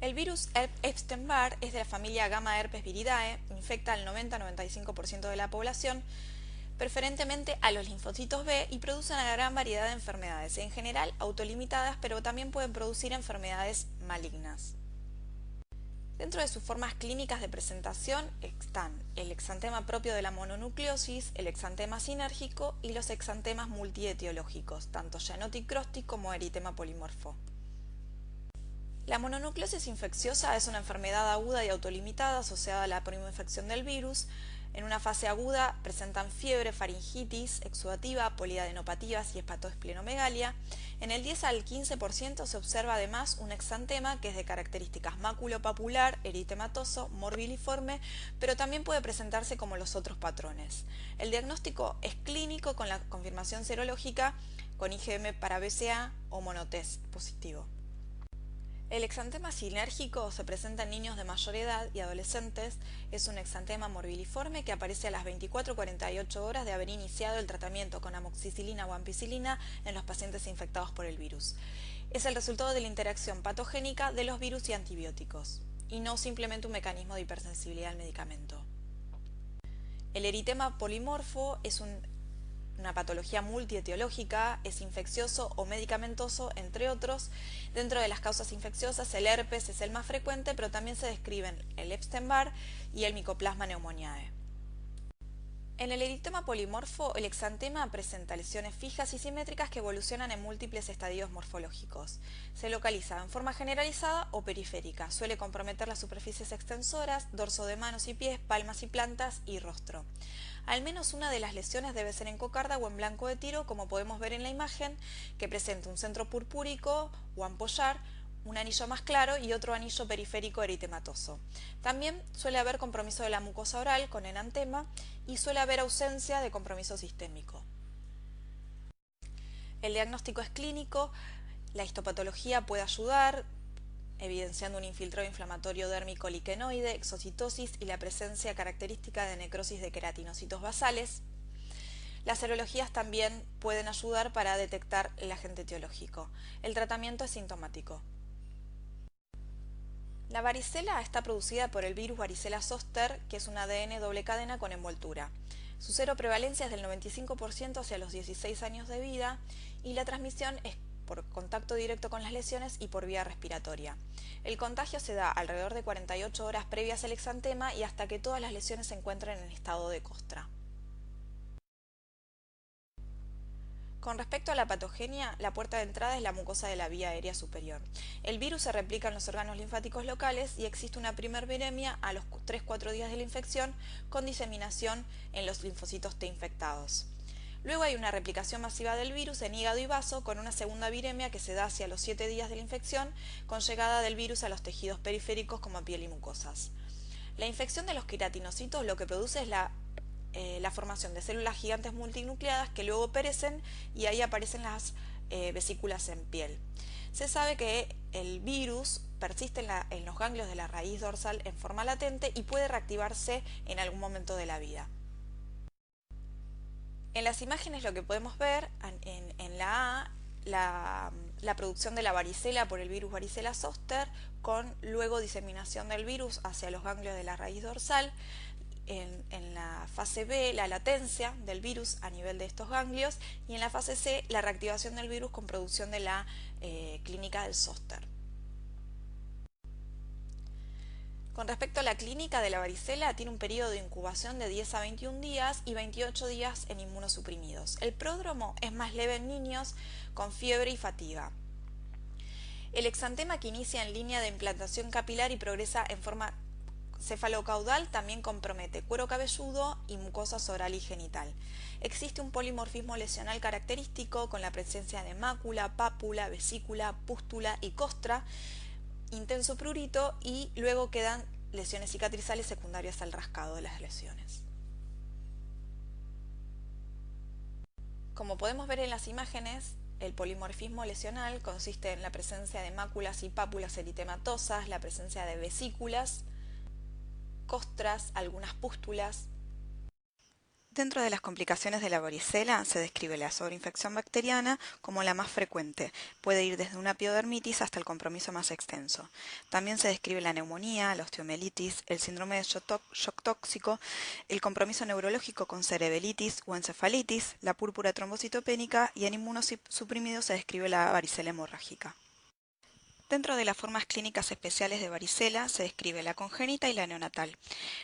El virus Epstein-Barr es de la familia Gamma herpes viridae, infecta al 90-95% de la población, preferentemente a los linfocitos B, y produce una gran variedad de enfermedades, en general autolimitadas, pero también pueden producir enfermedades malignas. Dentro de sus formas clínicas de presentación están el exantema propio de la mononucleosis, el exantema sinérgico y los exantemas multietiológicos, tanto cyanotic-crostic como eritema polimorfo. La mononucleosis infecciosa es una enfermedad aguda y autolimitada asociada a la primoinfección del virus. En una fase aguda presentan fiebre, faringitis exudativa, poliadenopatías y hepatoesplenomegalia. En el 10 al 15% se observa además un exantema que es de características maculopapular, eritematoso, morbiliforme, pero también puede presentarse como los otros patrones. El diagnóstico es clínico con la confirmación serológica con IgM para BCA o monotest positivo. El exantema sinérgico se presenta en niños de mayor edad y adolescentes. Es un exantema morbiliforme que aparece a las 24-48 horas de haber iniciado el tratamiento con amoxicilina o ampicilina en los pacientes infectados por el virus. Es el resultado de la interacción patogénica de los virus y antibióticos, y no simplemente un mecanismo de hipersensibilidad al medicamento. El eritema polimorfo es una patología multietiológica, es infeccioso o medicamentoso, entre otros. Dentro de las causas infecciosas, el herpes es el más frecuente, pero también se describen el Epstein-Barr y el Mycoplasma pneumoniae. En el eritema polimorfo, el exantema presenta lesiones fijas y simétricas que evolucionan en múltiples estadios morfológicos. Se localiza en forma generalizada o periférica. Suele comprometer las superficies extensoras, dorso de manos y pies, palmas y plantas y rostro. Al menos una de las lesiones debe ser en cocarda o en blanco de tiro, como podemos ver en la imagen, que presenta un centro purpúrico o ampollar, un anillo más claro y otro anillo periférico eritematoso. También suele haber compromiso de la mucosa oral con enantema y suele haber ausencia de compromiso sistémico. El diagnóstico es clínico, la histopatología puede ayudar, evidenciando un infiltrado inflamatorio dérmico liquenoide, exocitosis y la presencia característica de necrosis de queratinocitos basales. Las serologías también pueden ayudar para detectar el agente etiológico. El tratamiento es sintomático. La varicela está producida por el virus varicela zoster, que es un ADN doble cadena con envoltura. Su seroprevalencia es del 95% hacia los 16 años de vida y la transmisión es por contacto directo con las lesiones y por vía respiratoria. El contagio se da alrededor de 48 horas previas al exantema y hasta que todas las lesiones se encuentren en estado de costra. Con respecto a la patogenia, la puerta de entrada es la mucosa de la vía aérea superior. El virus se replica en los órganos linfáticos locales y existe una primer viremia a los 3-4 días de la infección con diseminación en los linfocitos T infectados. Luego hay una replicación masiva del virus en hígado y vaso con una segunda viremia que se da hacia los 7 días de la infección con llegada del virus a los tejidos periféricos como piel y mucosas. La infección de los queratinocitos lo que produce es la formación de células gigantes multinucleadas que luego perecen y ahí aparecen las vesículas en piel. Se sabe que el virus persiste en los ganglios de la raíz dorsal en forma latente y puede reactivarse en algún momento de la vida. En las imágenes lo que podemos ver en la A, la producción de la varicela por el virus varicela zoster con luego diseminación del virus hacia los ganglios de la raíz dorsal. En la fase B, la latencia del virus a nivel de estos ganglios, y en la fase C, la reactivación del virus con producción de la clínica del zóster. Con respecto a la clínica de la varicela, tiene un periodo de incubación de 10 a 21 días y 28 días en inmunosuprimidos. El pródromo es más leve en niños con fiebre y fatiga. El exantema que inicia en línea de implantación capilar y progresa en forma cefalocaudal también compromete cuero cabelludo y mucosas oral y genital. Existe un polimorfismo lesional característico con la presencia de mácula, pápula, vesícula, pústula y costra, intenso prurito, y luego quedan lesiones cicatrizales secundarias al rascado de las lesiones. Como podemos ver en las imágenes, el polimorfismo lesional consiste en la presencia de máculas y pápulas eritematosas, la presencia de vesículas, costras, algunas pústulas. Dentro de las complicaciones de la varicela se describe la sobreinfección bacteriana como la más frecuente. Puede ir desde una piodermitis hasta el compromiso más extenso. También se describe la neumonía, la osteomielitis, el síndrome de shock tóxico, el compromiso neurológico con cerebelitis o encefalitis, la púrpura trombocitopénica y en inmunosuprimidos se describe la varicela hemorrágica. Dentro de las formas clínicas especiales de varicela se describe la congénita y la neonatal.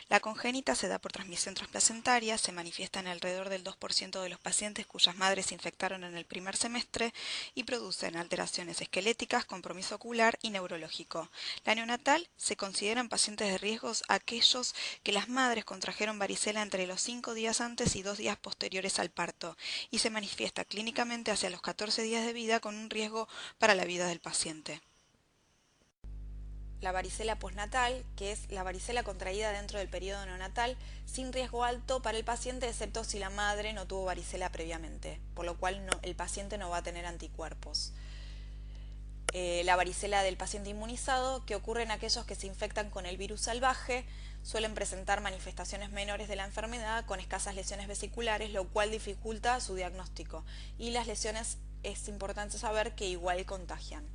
La congénita se da por transmisión transplacentaria, se manifiesta en alrededor del 2% de los pacientes cuyas madres se infectaron en el primer semestre y producen alteraciones esqueléticas, compromiso ocular y neurológico. La neonatal se consideran pacientes de riesgos aquellos que las madres contrajeron varicela entre los 5 días antes y 2 días posteriores al parto y se manifiesta clínicamente hacia los 14 días de vida con un riesgo para la vida del paciente. La varicela postnatal, que es la varicela contraída dentro del periodo neonatal, sin riesgo alto para el paciente, excepto si la madre no tuvo varicela previamente, por lo cual el paciente no va a tener anticuerpos. La varicela del paciente inmunizado, que ocurre en aquellos que se infectan con el virus salvaje, suelen presentar manifestaciones menores de la enfermedad con escasas lesiones vesiculares, lo cual dificulta su diagnóstico. Y las lesiones es importante saber que igual contagian.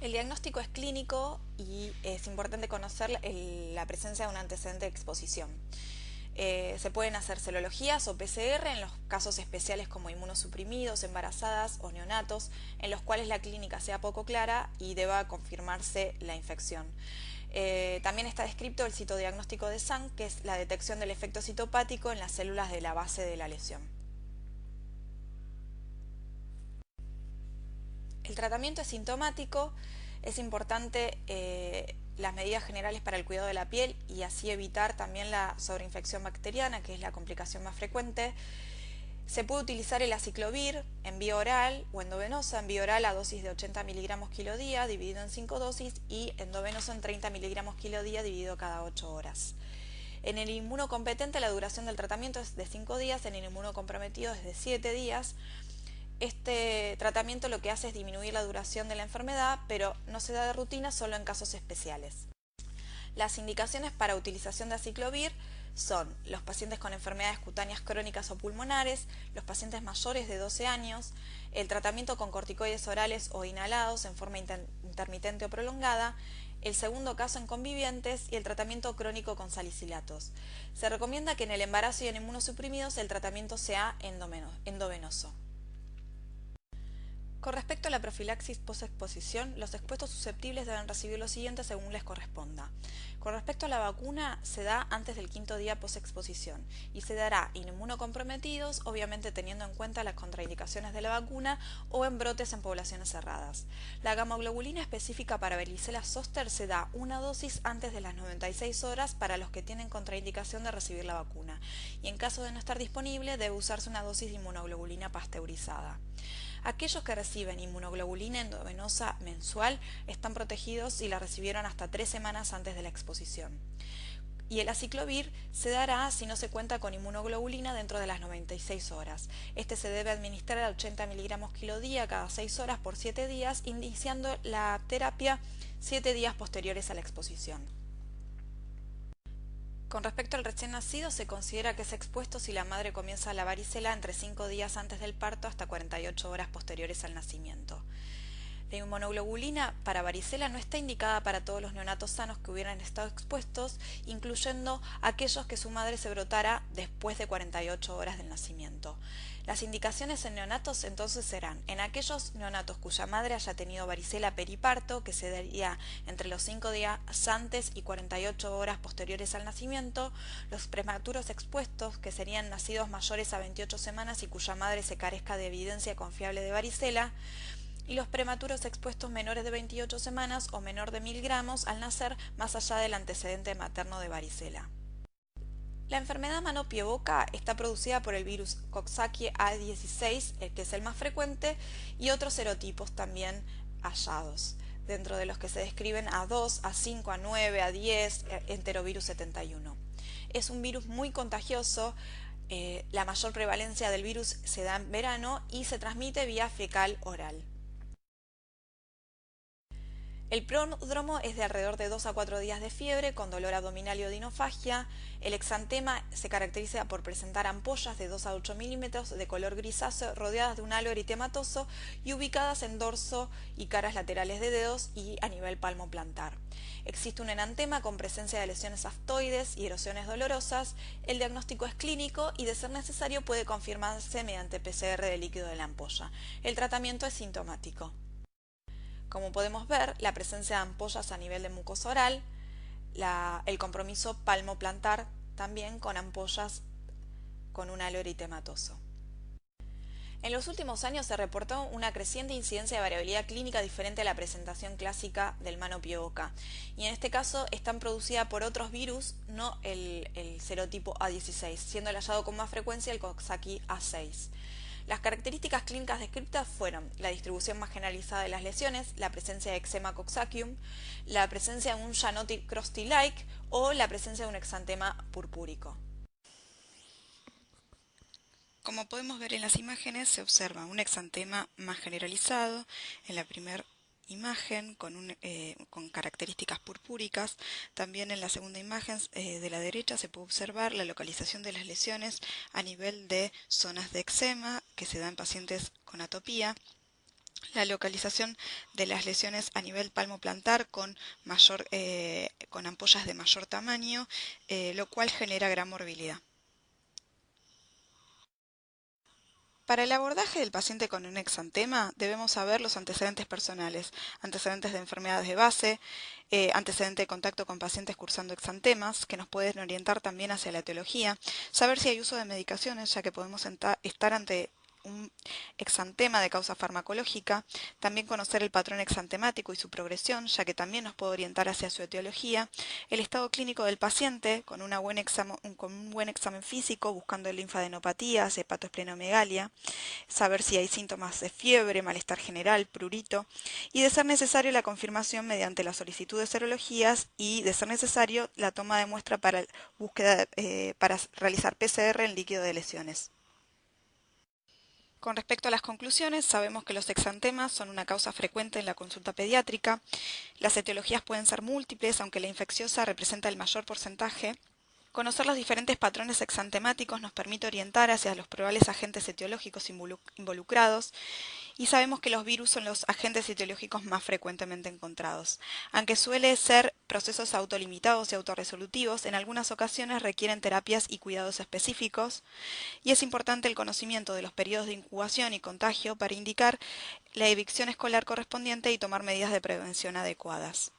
El diagnóstico es clínico y es importante conocer la presencia de un antecedente de exposición. Se pueden hacer serologías o PCR en los casos especiales como inmunosuprimidos, embarazadas o neonatos, en los cuales la clínica sea poco clara y deba confirmarse la infección. También está descrito el citodiagnóstico de SAN, que es la detección del efecto citopático en las células de la base de la lesión. El tratamiento es sintomático, es importante las medidas generales para el cuidado de la piel y así evitar también la sobreinfección bacteriana, que es la complicación más frecuente. Se puede utilizar el aciclovir en vía oral o endovenosa, en vía oral a dosis de 80 miligramos kilo día, dividido en 5 dosis, y endovenoso en 30 miligramos kilo día, dividido cada 8 horas. En el inmunocompetente la duración del tratamiento es de 5 días, en el inmunocomprometido es de 7 días. Este tratamiento lo que hace es disminuir la duración de la enfermedad, pero no se da de rutina, solo en casos especiales. Las indicaciones para utilización de aciclovir son los pacientes con enfermedades cutáneas crónicas o pulmonares, los pacientes mayores de 12 años, el tratamiento con corticoides orales o inhalados en forma intermitente o prolongada, el segundo caso en convivientes y el tratamiento crónico con salicilatos. Se recomienda que en el embarazo y en inmunosuprimidos el tratamiento sea endovenoso. Con respecto a la profilaxis posexposición, los expuestos susceptibles deben recibir lo siguiente según les corresponda. Con respecto a la vacuna, se da antes del 5.º día posexposición y se dará en inmunocomprometidos, obviamente teniendo en cuenta las contraindicaciones de la vacuna, o en brotes en poblaciones cerradas. La gamoglobulina específica para varicela zoster se da una dosis antes de las 96 horas para los que tienen contraindicación de recibir la vacuna y en caso de no estar disponible debe usarse una dosis de inmunoglobulina pasteurizada. Aquellos que reciben inmunoglobulina endovenosa mensual están protegidos si la recibieron hasta 3 semanas antes de la exposición. Y el aciclovir se dará si no se cuenta con inmunoglobulina dentro de las 96 horas. Este se debe administrar a 80 miligramos kilo día cada 6 horas por 7 días, iniciando la terapia 7 días posteriores a la exposición. Con respecto al recién nacido, se considera que es expuesto si la madre comienza la varicela entre 5 días antes del parto hasta 48 horas posteriores al nacimiento. La inmunoglobulina para varicela no está indicada para todos los neonatos sanos que hubieran estado expuestos, incluyendo aquellos que su madre se brotara después de 48 horas del nacimiento. Las indicaciones en neonatos entonces serán en aquellos neonatos cuya madre haya tenido varicela periparto, que se daría entre los 5 días antes y 48 horas posteriores al nacimiento, los prematuros expuestos, que serían nacidos mayores a 28 semanas y cuya madre se carezca de evidencia confiable de varicela, y los prematuros expuestos menores de 28 semanas o menor de 1000 gramos al nacer más allá del antecedente materno de varicela. La enfermedad mano-pie-boca está producida por el virus Coxsackie A16, el que es el más frecuente, y otros serotipos también hallados, dentro de los que se describen A2, A5, A9, A10, enterovirus 71. Es un virus muy contagioso. La mayor prevalencia del virus se da en verano y se transmite vía fecal oral. El pródromo es de alrededor de 2 a 4 días de fiebre con dolor abdominal y odinofagia. El exantema se caracteriza por presentar ampollas de 2 a 8 milímetros de color grisáceo rodeadas de un halo eritematoso y ubicadas en dorso y caras laterales de dedos y a nivel palmo-plantar. Existe un enantema con presencia de lesiones aftoides y erosiones dolorosas. El diagnóstico es clínico y, de ser necesario, puede confirmarse mediante PCR de líquido de la ampolla. El tratamiento es sintomático. Como podemos ver, la presencia de ampollas a nivel de mucosa oral, el compromiso palmo-plantar también con ampollas con un halo eritematoso. En los últimos años se reportó una creciente incidencia de variabilidad clínica diferente a la presentación clásica del mano-pie-boca, y en este caso están producidas por otros virus, no el serotipo A16, siendo el hallado con más frecuencia el Coxsackie A6. Las características clínicas descritas fueron la distribución más generalizada de las lesiones, la presencia de eczema coxsackium, la presencia de un Janoti-Crosty-like o la presencia de un exantema purpúrico. Como podemos ver en las imágenes, se observa un exantema más generalizado en la primera imagen con características purpúricas. También en la segunda imagen de la derecha se puede observar la localización de las lesiones a nivel de zonas de eczema que se da en pacientes con atopía. La localización de las lesiones a nivel palmo-plantar con ampollas de mayor tamaño, lo cual genera gran morbilidad. Para el abordaje del paciente con un exantema debemos saber los antecedentes personales, antecedentes de enfermedades de base, antecedente de contacto con pacientes cursando exantemas, que nos pueden orientar también hacia la etiología, saber si hay uso de medicaciones, ya que podemos estar ante un exantema de causa farmacológica, también conocer el patrón exantemático y su progresión, ya que también nos puede orientar hacia su etiología, el estado clínico del paciente con un buen examen físico, buscando linfadenopatías, hepatoesplenomegalia, saber si hay síntomas de fiebre, malestar general, prurito, y de ser necesario la confirmación mediante la solicitud de serologías y, de ser necesario, la toma de muestra para para realizar PCR en líquido de lesiones. Con respecto a las conclusiones, sabemos que los exantemas son una causa frecuente en la consulta pediátrica. Las etiologías pueden ser múltiples, aunque la infecciosa representa el mayor porcentaje. Conocer los diferentes patrones exantemáticos nos permite orientar hacia los probables agentes etiológicos involucrados, y sabemos que los virus son los agentes etiológicos más frecuentemente encontrados. Aunque suele ser procesos autolimitados y autorresolutivos, en algunas ocasiones requieren terapias y cuidados específicos, y es importante el conocimiento de los periodos de incubación y contagio para indicar la evicción escolar correspondiente y tomar medidas de prevención adecuadas.